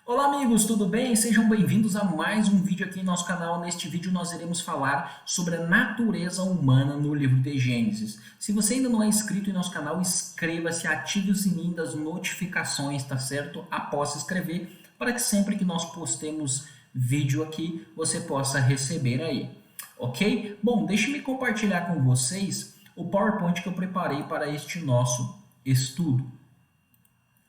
Olá amigos, tudo bem? Sejam bem-vindos a mais um vídeo aqui em nosso canal. Neste vídeo nós iremos falar sobre a natureza humana no livro de Gênesis. Se você ainda não é inscrito em nosso canal, inscreva-se, ative o sininho das notificações, tá certo? Após se inscrever, para que sempre que nós postemos vídeo aqui, você possa receber aí, ok? Bom, deixe-me compartilhar com vocês o PowerPoint que eu preparei para este nosso estudo.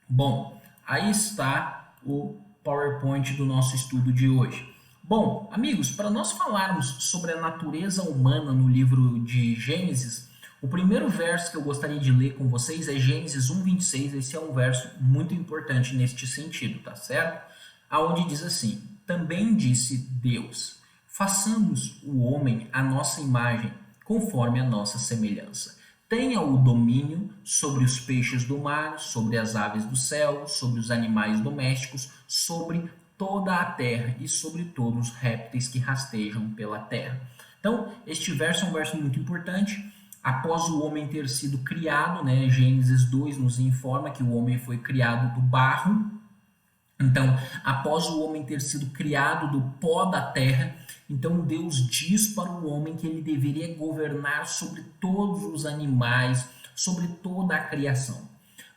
Bom, aí está o PowerPoint do nosso estudo de hoje. Bom, amigos, para nós falarmos sobre a natureza humana no livro de Gênesis, o primeiro verso que eu gostaria de ler com vocês é Gênesis 1:26. Esse é um verso muito importante neste sentido, tá certo? Aonde diz assim: Também disse Deus: Façamos o homem à nossa imagem, conforme a nossa semelhança. Tenha o domínio sobre os peixes do mar, sobre as aves do céu, sobre os animais domésticos, sobre toda a terra e sobre todos os répteis que rastejam pela terra. Então, este verso é um verso muito importante. Após o homem ter sido criado, né, Gênesis 2 nos informa que o homem foi criado do barro. Então, após o homem ter sido criado do pó da terra, então Deus diz para o homem que ele deveria governar sobre todos os animais, sobre toda a criação.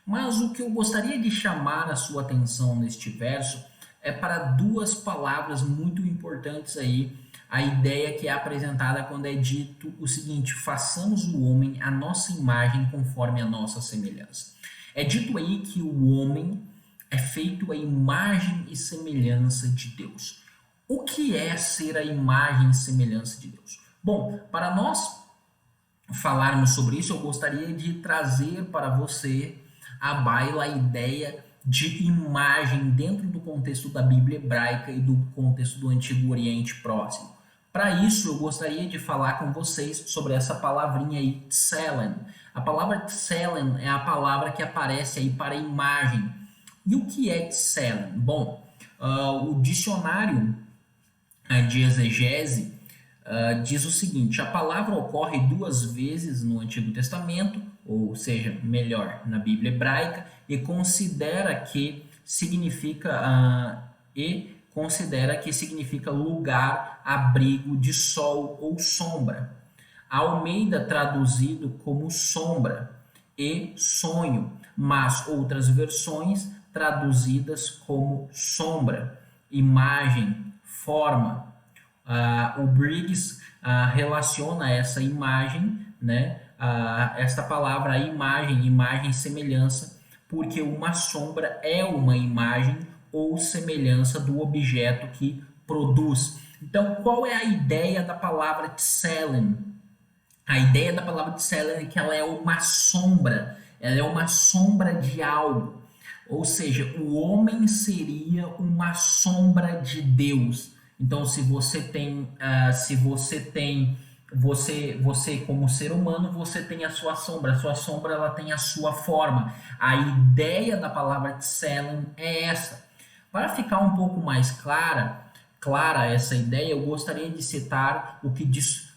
Mas o que eu gostaria de chamar a sua atenção neste verso é para duas palavras muito importantes aí, a ideia que é apresentada quando é dito o seguinte: façamos o homem à nossa imagem conforme a nossa semelhança. É dito aí que o homem é feito a imagem e semelhança de Deus. O que é ser a imagem e semelhança de Deus? Bom, para nós falarmos sobre isso, eu gostaria de trazer para você à baila a ideia de imagem dentro do contexto da Bíblia hebraica e do contexto do Antigo Oriente Próximo. Para isso, eu gostaria de falar com vocês sobre essa palavrinha aí, tselem. A palavra tselem é a palavra que aparece aí para imagem. E o que é tselem? Bom, o dicionário de exegese diz o seguinte: a palavra ocorre duas vezes no Antigo Testamento, ou seja, melhor, na Bíblia hebraica, e considera que significa lugar, abrigo de sol ou sombra. Almeida traduzido como sombra e sonho, mas outras versões traduzidas como sombra, imagem, forma. O Briggs relaciona essa imagem, né, esta palavra, a imagem, imagem, semelhança, porque uma sombra é uma imagem ou semelhança do objeto que produz. Então, qual é a ideia da palavra tselem? A ideia da palavra tselem é que ela é uma sombra, ela é uma sombra de algo. Ou seja, o homem seria uma sombra de Deus. Então, se você como ser humano, você tem a sua sombra ela tem a sua forma. A ideia da palavra tselem é essa. Para ficar um pouco mais clara essa ideia, eu gostaria de citar o que diz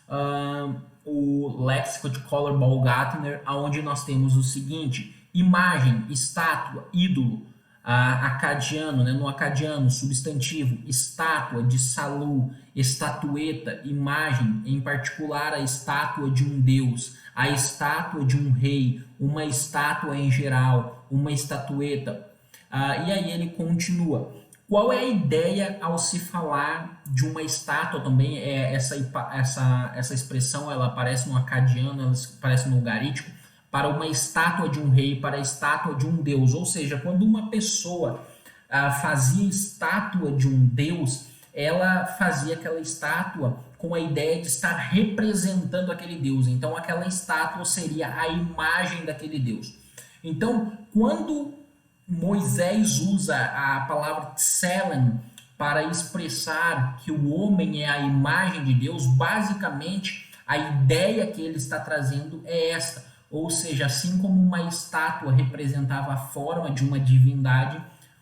o léxico de Kohler Baumgartner, onde nós temos o seguinte: imagem, estátua, ídolo, acadiano, né? No acadiano, substantivo, estátua de salu, estatueta, imagem, em particular a estátua de um deus, a estátua de um rei, uma estátua em geral, uma estatueta. E aí ele continua. Qual é a ideia ao se falar de uma estátua também? Essa expressão ela aparece no acadiano, ela aparece no ugarítico, para uma estátua de um rei, para a estátua de um deus. Ou seja, quando uma pessoa fazia estátua de um deus, ela fazia aquela estátua com a ideia de estar representando aquele deus. Então, aquela estátua seria a imagem daquele deus. Então, quando Moisés usa a palavra tselem para expressar que o homem é a imagem de Deus, basicamente a ideia que ele está trazendo é esta. Ou seja, assim como uma estátua representava a forma de uma divindade,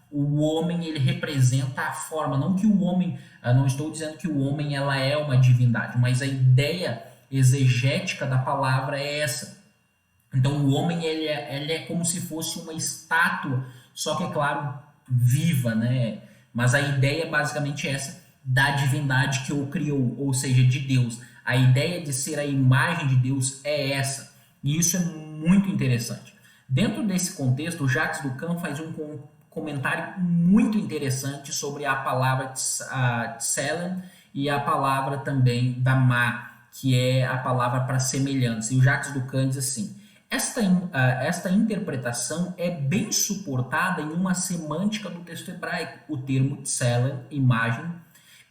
o homem ele representa a forma. Não que o homem, não estou dizendo que o homem ela é uma divindade, mas a ideia exegética da palavra é essa. Então o homem ele é como se fosse uma estátua, só que é claro, viva, né? Mas a ideia é basicamente essa, da divindade que o criou, ou seja, de Deus. A ideia de ser a imagem de Deus é essa. E isso é muito interessante. Dentro desse contexto, o Jacques Lacan faz um comentário muito interessante sobre a palavra Tselem e a palavra também Damá, que é a palavra para semelhança. E o Jacques Lacan diz assim: esta interpretação é bem suportada em uma semântica do texto hebraico. O termo tselem, imagem,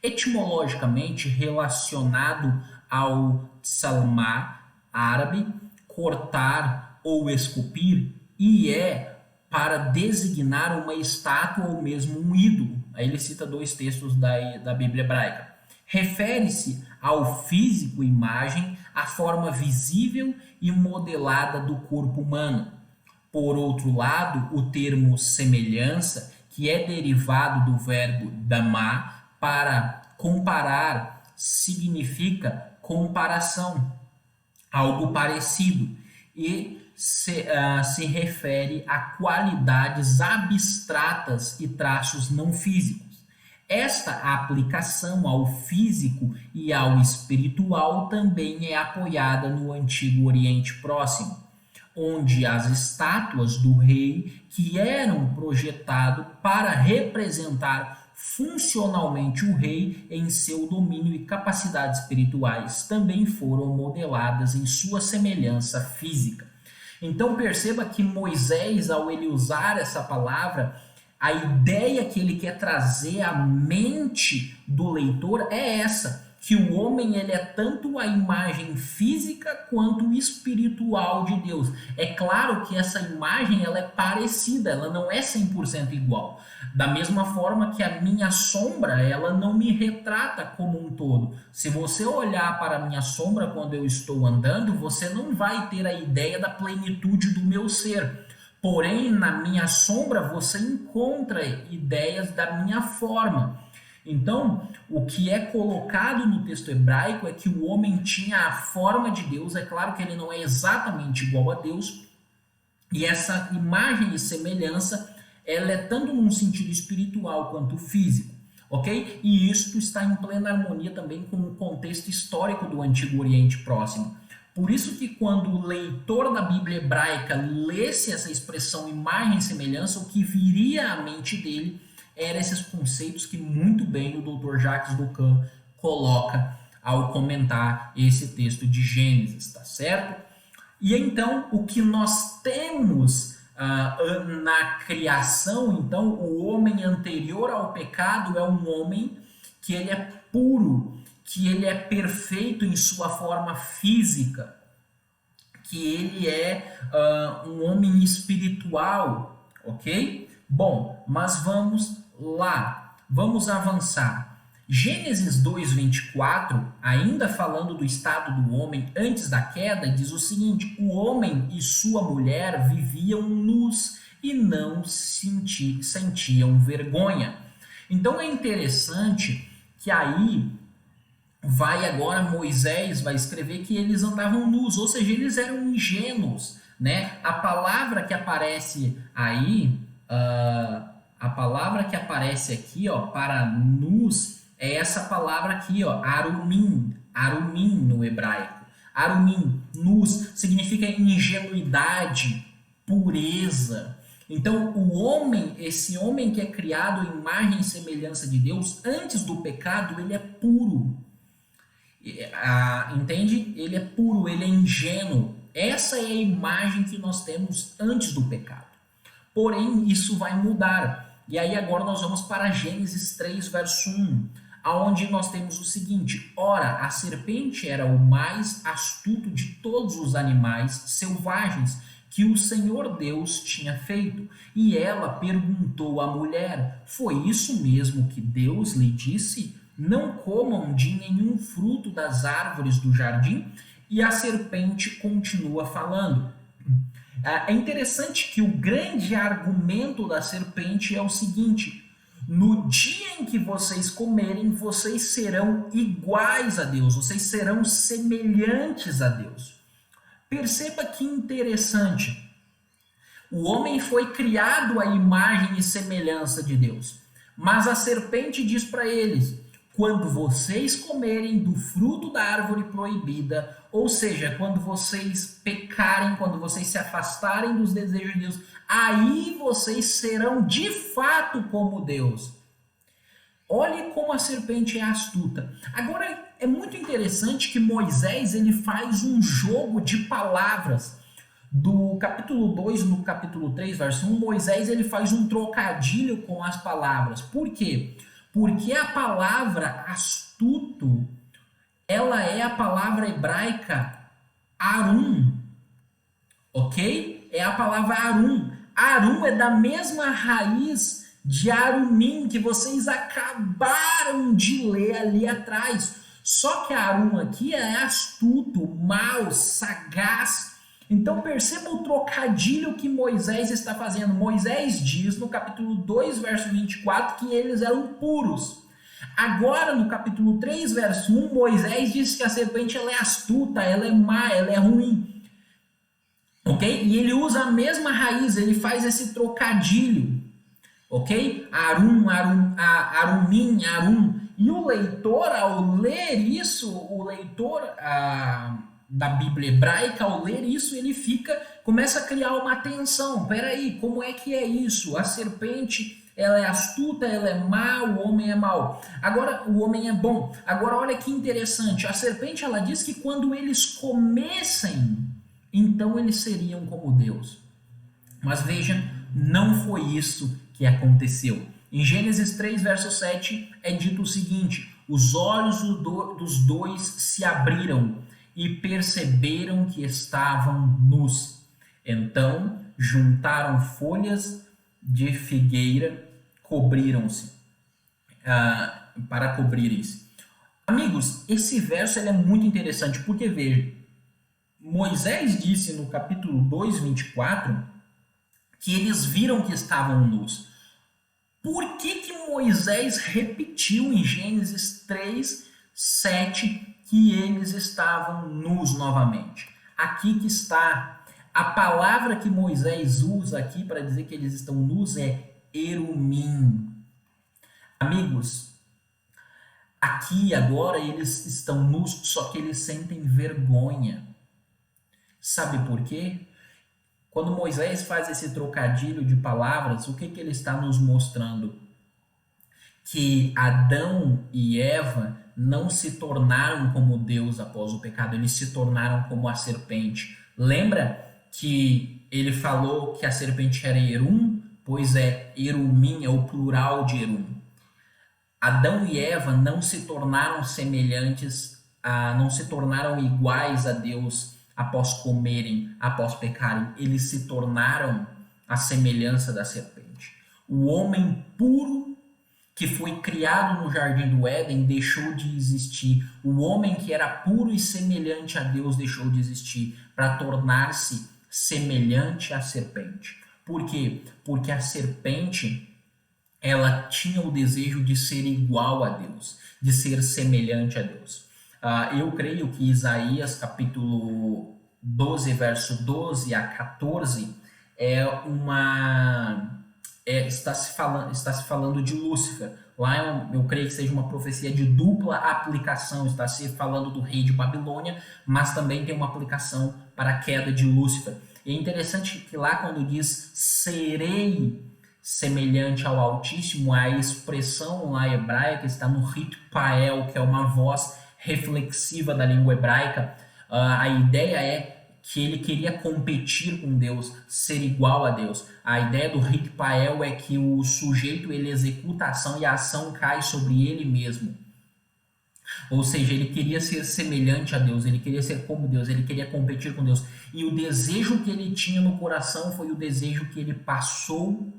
etimologicamente relacionado ao tsalmá, árabe, cortar ou esculpir, e é para designar uma estátua ou mesmo um ídolo. Aí ele cita dois textos da Bíblia hebraica. Refere-se ao físico, imagem, a forma visível e modelada do corpo humano. Por outro lado, o termo semelhança, que é derivado do verbo damar, para comparar, significa comparação, algo parecido, e se refere a qualidades abstratas e traços não físicos. Esta aplicação ao físico e ao espiritual também é apoiada no Antigo Oriente Próximo, onde as estátuas do rei, que eram projetadas para representar funcionalmente o rei em seu domínio e capacidades espirituais, também foram modeladas em sua semelhança física. Então perceba que Moisés, ao ele usar essa palavra, a ideia que ele quer trazer à mente do leitor é essa, que o homem ele é tanto a imagem física quanto espiritual de Deus. É claro que essa imagem ela é parecida, ela não é 100% igual. Da mesma forma que a minha sombra, ela não me retrata como um todo. Se você olhar para a minha sombra quando eu estou andando, você não vai ter a ideia da plenitude do meu ser. Porém, na minha sombra, você encontra ideias da minha forma. Então, o que é colocado no texto hebraico é que o homem tinha a forma de Deus. É claro que ele não é exatamente igual a Deus. E essa imagem e semelhança, ela é tanto num sentido espiritual quanto físico. Ok? E isto está em plena harmonia também com o contexto histórico do Antigo Oriente Próximo. Por isso que quando o leitor da Bíblia hebraica lesse essa expressão imagem e semelhança, o que viria à mente dele eram esses conceitos que muito bem o Dr. Jacques Lacan coloca ao comentar esse texto de Gênesis, tá certo? E então, o que nós temos na criação, então, o homem anterior ao pecado é um homem que ele é puro, que ele é perfeito em sua forma física, que ele é um homem espiritual, ok? Bom, mas vamos lá, vamos avançar. Gênesis 2:24, ainda falando do estado do homem antes da queda, diz o seguinte: o homem e sua mulher viviam nus e não sentiam vergonha. Então é interessante que aí Moisés vai escrever que eles andavam nus, ou seja, eles eram ingênuos, né? A palavra que aparece aí, a palavra que aparece aqui, ó, para nus, é essa palavra aqui, ó, arumim no hebraico. Arumim, nus, significa ingenuidade, pureza. Então, o homem, esse homem que é criado em imagem e semelhança de Deus, antes do pecado, ele é puro. Entende? Ele é puro, ele é ingênuo. Essa é a imagem que nós temos antes do pecado. Porém, isso vai mudar. E aí agora nós vamos para Gênesis 3, verso 1, aonde nós temos o seguinte: ora, a serpente era o mais astuto de todos os animais selvagens que o Senhor Deus tinha feito. E ela perguntou à mulher: foi isso mesmo que Deus lhe disse? Não comam de nenhum fruto das árvores do jardim? E a serpente continua falando. É interessante que o grande argumento da serpente é o seguinte: no dia em que vocês comerem, vocês serão iguais a Deus, vocês serão semelhantes a Deus. Perceba que interessante. O homem foi criado à imagem e semelhança de Deus. Mas a serpente diz para eles: quando vocês comerem do fruto da árvore proibida, ou seja, quando vocês pecarem, quando vocês se afastarem dos desejos de Deus, aí vocês serão de fato como Deus. Olhe como a serpente é astuta. Agora, é muito interessante que Moisés ele faz um jogo de palavras. Do capítulo 2 no capítulo 3, verso 1, Moisés ele faz um trocadilho com as palavras. Por quê? Porque a palavra astuto, ela é a palavra hebraica arum, ok? É a palavra arum. Arum é da mesma raiz de arumim que vocês acabaram de ler ali atrás. Só que arum aqui é astuto, mau, sagaz. Então perceba o trocadilho que Moisés está fazendo. Moisés diz no capítulo 2, verso 24, que eles eram puros. Agora, no capítulo 3, verso 1, Moisés diz que a serpente ela é astuta, ela é má, ela é ruim. Ok? E ele usa a mesma raiz, ele faz esse trocadilho. Ok? Arum, arumim, arum. E o leitor, ao ler isso, o leitor da Bíblia hebraica, ao ler isso, ele começa a criar uma tensão. Peraí, como é que é isso? A serpente, ela é astuta, ela é má, o homem é mau. Agora, o homem é bom. Agora, olha que interessante. A serpente, ela diz que quando eles comessem, então eles seriam como Deus. Mas veja, não foi isso que aconteceu. Em Gênesis 3, verso 7, é dito o seguinte: os olhos dos dois se abriram e perceberam que estavam nus. Então juntaram folhas de figueira, cobriram-se, para cobrirem-se. Amigos, esse verso ele é muito interessante, porque veja, Moisés disse no capítulo 2, 24, que eles viram que estavam nus. Por que Moisés repetiu em Gênesis 3, 7 que eles estavam nus novamente? Aqui que está a palavra que Moisés usa aqui para dizer que eles estão nus é erumim. Amigos, aqui agora eles estão nus, só que eles sentem vergonha. Sabe por quê? Quando Moisés faz esse trocadilho de palavras, o que ele está nos mostrando? Que Adão e Eva não se tornaram como Deus após o pecado, eles se tornaram como a serpente. Lembra que ele falou que a serpente era Erum? Pois é, Erumim é o plural de Erum. Adão e Eva não se tornaram semelhantes, não se tornaram iguais a Deus após comerem, após pecarem. Eles se tornaram a semelhança da serpente. O homem puro que foi criado no Jardim do Éden deixou de existir. O homem que era puro e semelhante a Deus deixou de existir para tornar-se semelhante à serpente. Por quê? Porque a serpente, ela tinha o desejo de ser igual a Deus, de ser semelhante a Deus. Eu creio que Isaías capítulo 12, verso 12 a 14 está se falando de Lúcifer. Lá eu creio que seja uma profecia de dupla aplicação, está se falando do rei de Babilônia, mas também tem uma aplicação para a queda de Lúcifer. E é interessante que lá quando diz serei semelhante ao Altíssimo, a expressão lá hebraica está no rit pael, que é uma voz reflexiva da língua hebraica. A ideia é que ele queria competir com Deus, ser igual a Deus. A ideia do rit pael é que o sujeito ele executa a ação e a ação cai sobre ele mesmo. Ou seja, ele queria ser semelhante a Deus, ele queria ser como Deus, ele queria competir com Deus. E o desejo que ele tinha no coração foi o desejo que ele passou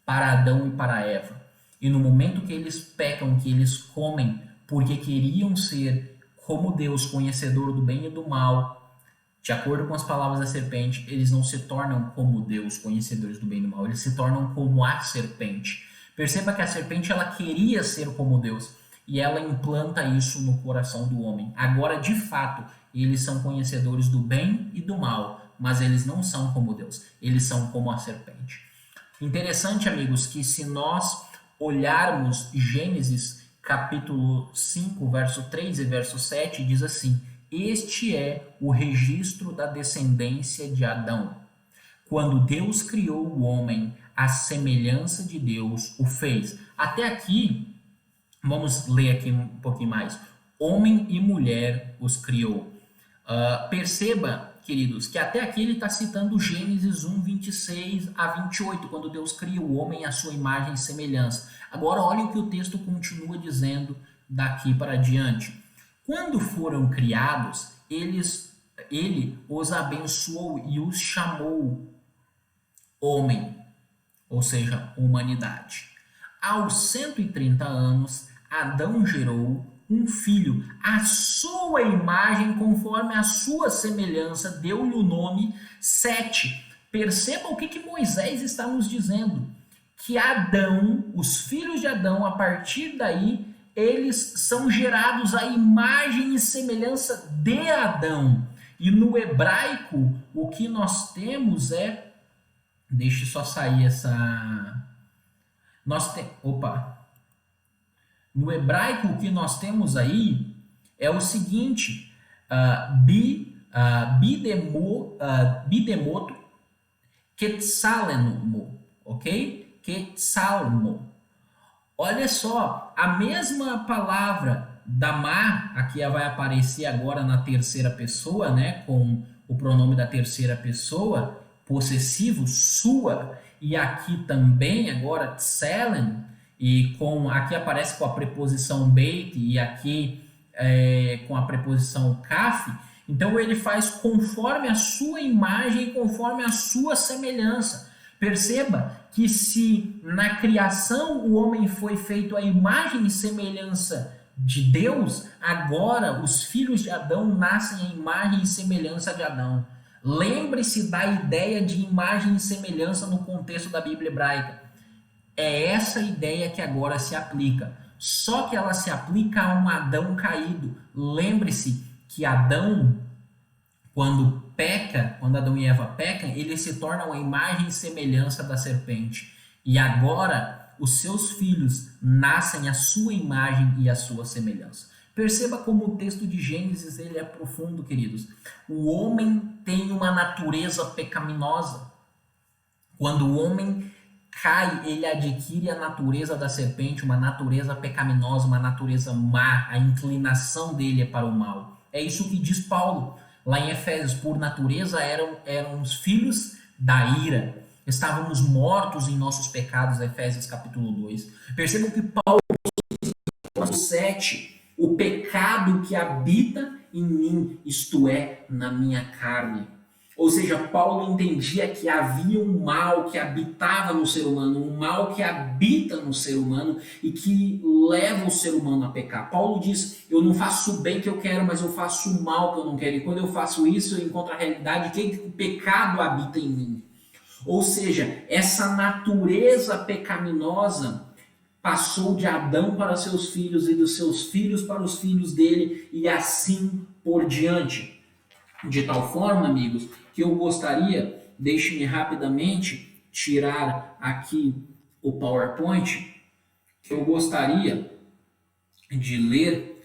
para Adão e para Eva. E no momento que eles pecam, que eles comem, porque queriam ser como Deus, conhecedor do bem e do mal, de acordo com as palavras da serpente, eles não se tornam como Deus, conhecedores do bem e do mal, eles se tornam como a serpente. Perceba que a serpente ela queria ser como Deus e ela implanta isso no coração do homem. Agora, de fato, eles são conhecedores do bem e do mal, mas eles não são como Deus, eles são como a serpente. Interessante, amigos, que se nós olharmos Gênesis capítulo 5, verso 3 e verso 7, diz assim: este é o registro da descendência de Adão. Quando Deus criou o homem, à semelhança de Deus o fez. Até aqui, vamos ler aqui um pouquinho mais. Homem e mulher os criou. Perceba, queridos, que até aqui ele está citando Gênesis 1, 26 a 28, quando Deus cria o homem à sua imagem e semelhança. Agora, olha o que o texto continua dizendo daqui para diante. Quando foram criados, ele os abençoou e os chamou homem, ou seja, humanidade. Aos 130 anos, Adão gerou um filho, à sua imagem, conforme a sua semelhança, deu-lhe o nome Sete. Perceba o que Moisés está nos dizendo, que Adão, os filhos de Adão, a partir daí, eles são gerados à imagem e semelhança de Adão. E no hebraico, o que nós temos é... Deixe só sair essa... No hebraico, o que nós temos aí é o seguinte: bidemoto quetzalemo, ok? Quetzalmo. Olha só, a mesma palavra damar, aqui vai aparecer agora na terceira pessoa, né, com o pronome da terceira pessoa, possessivo, sua, e aqui também agora tselen, e aqui aparece com a preposição beit e aqui com a preposição kaf. Então ele faz conforme a sua imagem e conforme a sua semelhança. Perceba que se na criação o homem foi feito à imagem e semelhança de Deus, agora os filhos de Adão nascem à imagem e semelhança de Adão. Lembre-se da ideia de imagem e semelhança no contexto da Bíblia hebraica. É essa ideia que agora se aplica. Só que ela se aplica a um Adão caído. Lembre-se que Adão, quando Adão e Eva pecam, eles se tornam a imagem e semelhança da serpente. E agora os seus filhos nascem à sua imagem e à sua semelhança. Perceba como o texto de Gênesis ele é profundo, queridos. O homem tem uma natureza pecaminosa. Quando o homem cai, ele adquire a natureza da serpente, uma natureza pecaminosa, uma natureza má. A inclinação dele é para o mal. É isso que diz Paulo lá em Efésios: por natureza eram os filhos da ira. Estávamos mortos em nossos pecados, Efésios capítulo 2. Percebam que Paulo, no 7, o pecado que habita em mim, isto é, na minha carne. Ou seja, Paulo entendia que havia um mal que habitava no ser humano, um mal que habita no ser humano e que leva o ser humano a pecar. Paulo diz: eu não faço o bem que eu quero, mas eu faço o mal que eu não quero. E quando eu faço isso, eu encontro a realidade que o pecado habita em mim. Ou seja, essa natureza pecaminosa passou de Adão para seus filhos e dos seus filhos para os filhos dele e assim por diante. De tal forma, amigos, que eu gostaria, deixe-me rapidamente tirar aqui o PowerPoint, que eu gostaria de ler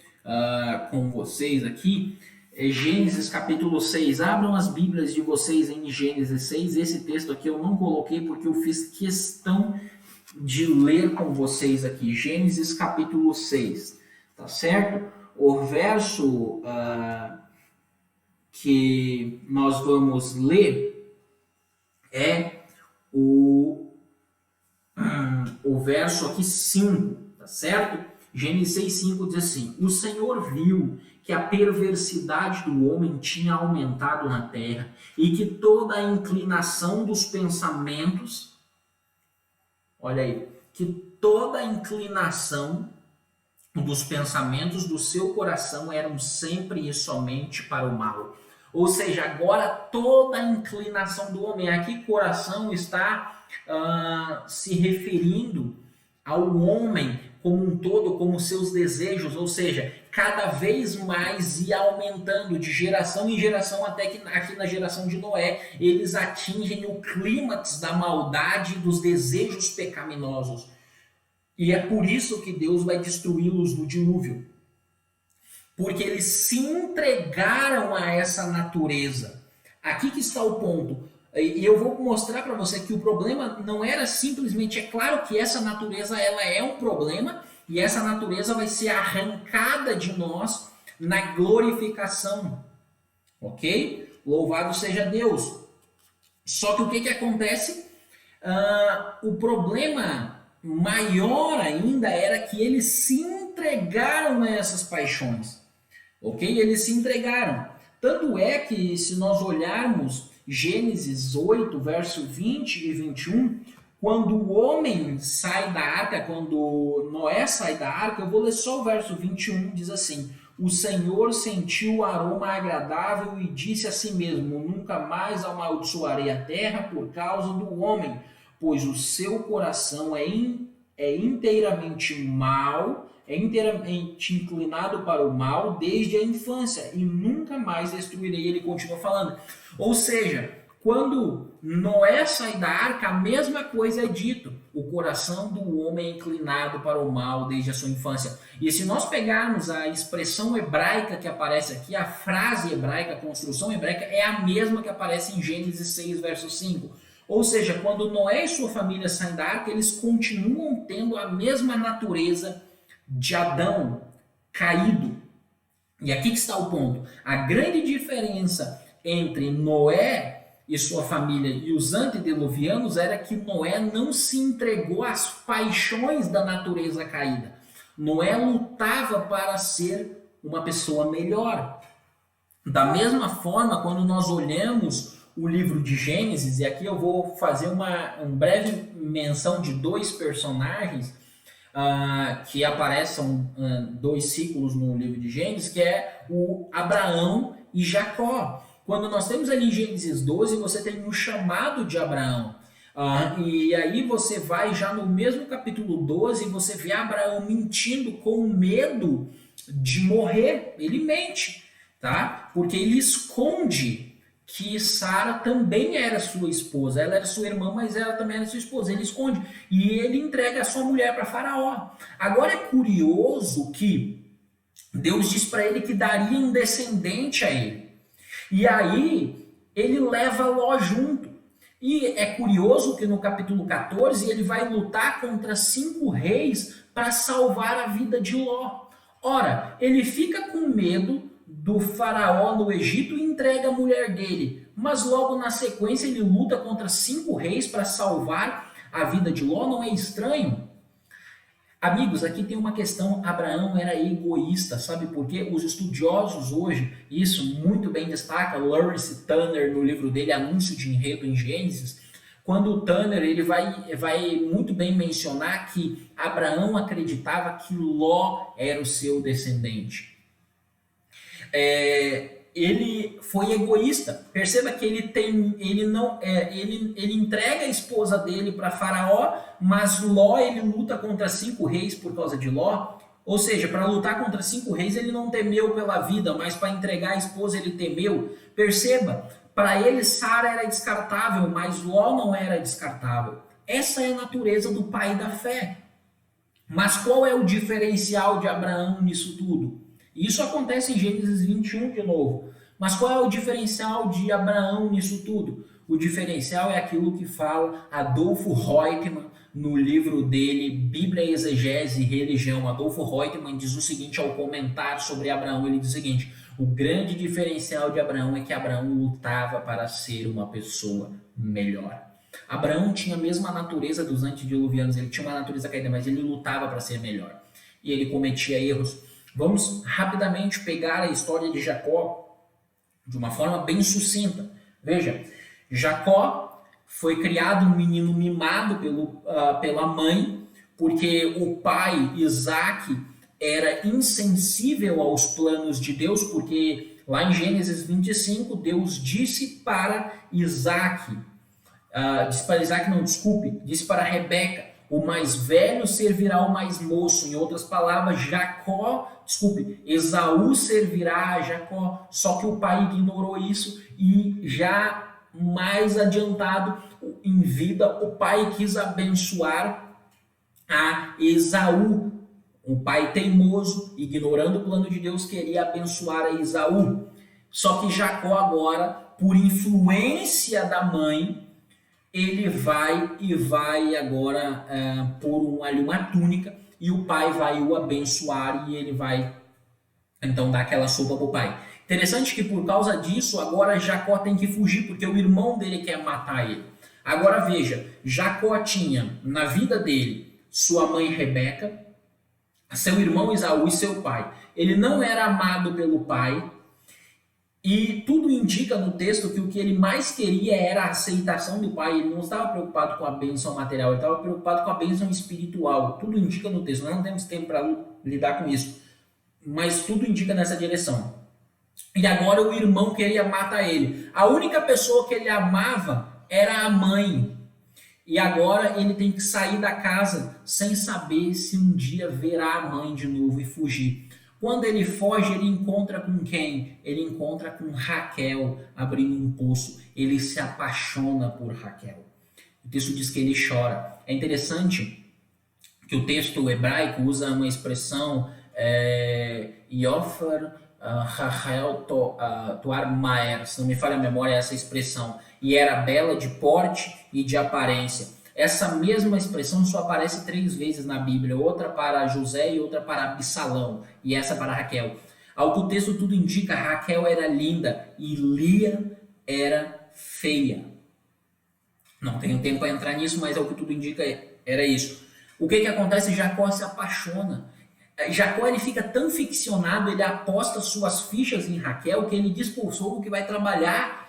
com vocês aqui, Gênesis capítulo 6. Abram as Bíblias de vocês em Gênesis 6. Esse texto aqui eu não coloquei porque eu fiz questão de ler com vocês aqui. Gênesis capítulo 6, tá certo? O verso que nós vamos ler é o verso aqui 5, tá certo? Gênesis 6:5 diz assim: o Senhor viu que a perversidade do homem tinha aumentado na terra e que toda a inclinação dos pensamentos, olha aí, que toda a inclinação dos pensamentos do seu coração eram sempre e somente para o mal. Ou seja, agora toda a inclinação do homem, aqui coração está se referindo ao homem como um todo, como seus desejos, ou seja, cada vez mais ia aumentando de geração em geração, até que aqui na geração de Noé, eles atingem o clímax da maldade e dos desejos pecaminosos. E é por isso que Deus vai destruí-los no dilúvio. Porque eles se entregaram a essa natureza. Aqui que está o ponto. E eu vou mostrar para você que o problema não era simplesmente, é claro que essa natureza ela é um problema, e essa natureza vai ser arrancada de nós na glorificação. Ok? Louvado seja Deus. Só que o que acontece? O problema maior ainda era que eles se entregaram a essas paixões. Ok? Eles se entregaram. Tanto é que, se nós olharmos Gênesis 8, verso 20 e 21, quando o homem sai da arca, quando Noé sai da arca, eu vou ler só o verso 21, diz assim: o Senhor sentiu o aroma agradável e disse a si mesmo: nunca mais amaldiçoarei a terra por causa do homem, pois o seu coração é inteiramente mau, é inteiramente inclinado para o mal desde a infância, e nunca mais destruirei. Ele continua falando. Ou seja, quando Noé sai da arca, a mesma coisa é dito. O coração do homem é inclinado para o mal desde a sua infância. E se nós pegarmos a expressão hebraica que aparece aqui, a frase hebraica, a construção hebraica, é a mesma que aparece em Gênesis 6, verso 5. Ou seja, quando Noé e sua família saem da arca, eles continuam tendo a mesma natureza de Adão caído. E aqui que está o ponto. A grande diferença entre Noé e sua família e os antediluvianos era que Noé não se entregou às paixões da natureza caída. Noé lutava para ser uma pessoa melhor. Da mesma forma, quando nós olhamos o livro de Gênesis, e aqui eu vou fazer uma breve menção de dois personagens que aparecem dois ciclos no livro de Gênesis, que é o Abraão e Jacó. Quando nós temos ali em Gênesis 12, você tem um chamado de Abraão. E aí você vai já no mesmo capítulo 12, você vê Abraão mentindo com medo de morrer. Ele mente, tá? Porque ele esconde que Sara também era sua esposa. Ela era sua irmã, mas ela também era sua esposa. Ele esconde. E ele entrega a sua mulher para Faraó. Agora é curioso que Deus diz para ele que daria um descendente a ele. E aí ele leva Ló junto. E é curioso que no capítulo 14 ele vai lutar contra 5 reis para salvar a vida de Ló. Ora, ele fica com medo do faraó no Egito e entrega a mulher dele. Mas logo na sequência ele luta contra 5 reis para salvar a vida de Ló. Não é estranho? Amigos, aqui tem uma questão. Abraão era egoísta, sabe por quê? Os estudiosos hoje, isso muito bem destaca Lawrence Tanner no livro dele, Anúncio de Enredo em Gênesis, quando o Tanner ele vai muito bem mencionar que Abraão acreditava que Ló era o seu descendente. Ele foi egoísta. Perceba que ele entrega a esposa dele para Faraó, mas Ló ele luta contra 5 reis por causa de Ló. Ou seja, para lutar contra 5 reis ele não temeu pela vida, mas para entregar a esposa ele temeu. Perceba, para ele Sara era descartável, mas Ló não era descartável. Essa é a natureza do pai da fé. Mas qual é o diferencial de Abraão nisso tudo? Isso acontece em Gênesis 21 de novo. Mas qual é o diferencial de Abraão nisso tudo? O diferencial é aquilo que fala Adolfo Reutemann no livro dele, Bíblia, Exegese e Religião. Adolfo Reutemann diz o seguinte ao comentar sobre Abraão. Ele diz o seguinte: o grande diferencial de Abraão é que Abraão lutava para ser uma pessoa melhor. Abraão tinha a mesma natureza dos antediluvianos, ele tinha uma natureza caída, mas ele lutava para ser melhor. E ele cometia erros. Vamos rapidamente pegar a história de Jacó de uma forma bem sucinta. Veja, Jacó foi criado um menino mimado pela mãe, porque o pai, Isaac, era insensível aos planos de Deus, porque lá em Gênesis 25, Deus disse para Isaac, disse para Rebeca: o mais velho servirá ao mais moço. Em outras palavras, Esaú servirá a Jacó. Só que o pai ignorou isso e já mais adiantado em vida, o pai quis abençoar a Esaú. O pai teimoso, ignorando o plano de Deus, queria abençoar a Esaú. Só que Jacó agora, por influência da mãe, ele vai agora pôr ali uma túnica e o pai vai o abençoar e ele vai então dar aquela sopa pro pai. Interessante que por causa disso, agora Jacó tem que fugir, porque o irmão dele quer matar ele. Agora veja, Jacó tinha na vida dele sua mãe Rebeca, seu irmão Esaú e seu pai. Ele não era amado pelo pai, e tudo indica no texto que o que ele mais queria era a aceitação do pai. Ele não estava preocupado com a bênção material, ele estava preocupado com a bênção espiritual. Tudo indica no texto, nós não temos tempo para lidar com isso, mas tudo indica nessa direção. E agora o irmão queria matar ele. A única pessoa que ele amava era a mãe. E agora ele tem que sair da casa sem saber se um dia verá a mãe de novo e fugir. Quando ele foge, ele encontra com quem? Ele encontra com Raquel abrindo um poço. Ele se apaixona por Raquel. O texto diz que ele chora. É interessante que o texto hebraico usa uma expressão Yofer Rachel Tuar Maer, se não me falha a memória, é essa expressão. E era bela de porte e de aparência. Essa mesma expressão só aparece 3 vezes na Bíblia, outra para José e outra para Absalão, e essa para Raquel. Ao que o texto tudo indica, Raquel era linda e Lia era feia. Não tenho tempo para entrar nisso, mas ao que tudo indica era isso. O que acontece? Jacó se apaixona. Jacó ele fica tão ficcionado, ele aposta suas fichas em Raquel, que ele diz para o sogro que vai trabalhar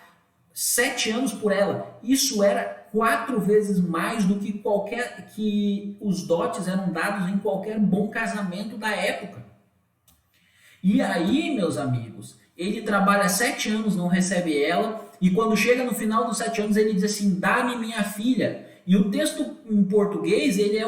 7 anos por ela. Isso era 4 vezes mais do que os dotes eram dados em qualquer bom casamento da época. E aí, meus amigos, ele trabalha 7 anos, não recebe ela, e quando chega no final dos 7 anos, ele diz assim: dá-me minha filha. E o texto em português, ele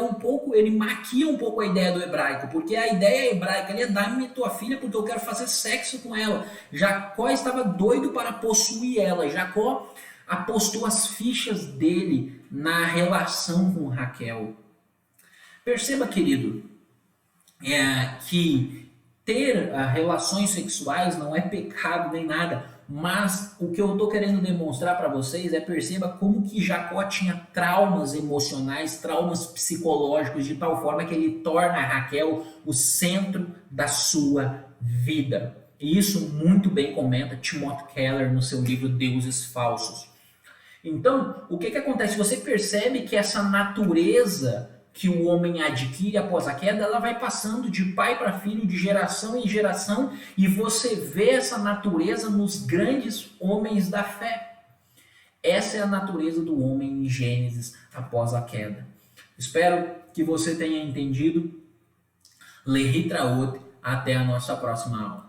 maquia um pouco a ideia do hebraico, porque a ideia hebraica é: dá-me tua filha porque eu quero fazer sexo com ela. Jacó estava doido para possuir ela. Jacó apostou as fichas dele na relação com Raquel. Perceba, querido, que ter relações sexuais não é pecado nem nada, mas o que eu estou querendo demonstrar para vocês perceba como que Jacó tinha traumas emocionais, traumas psicológicos, de tal forma que ele torna Raquel o centro da sua vida. E isso muito bem comenta Timothy Keller no seu livro Deuses Falsos. Então, o que acontece? Você percebe que essa natureza que o homem adquire após a queda, ela vai passando de pai para filho, de geração em geração, e você vê essa natureza nos grandes homens da fé. Essa é a natureza do homem em Gênesis após a queda. Espero que você tenha entendido. Lehitraot, até a nossa próxima aula.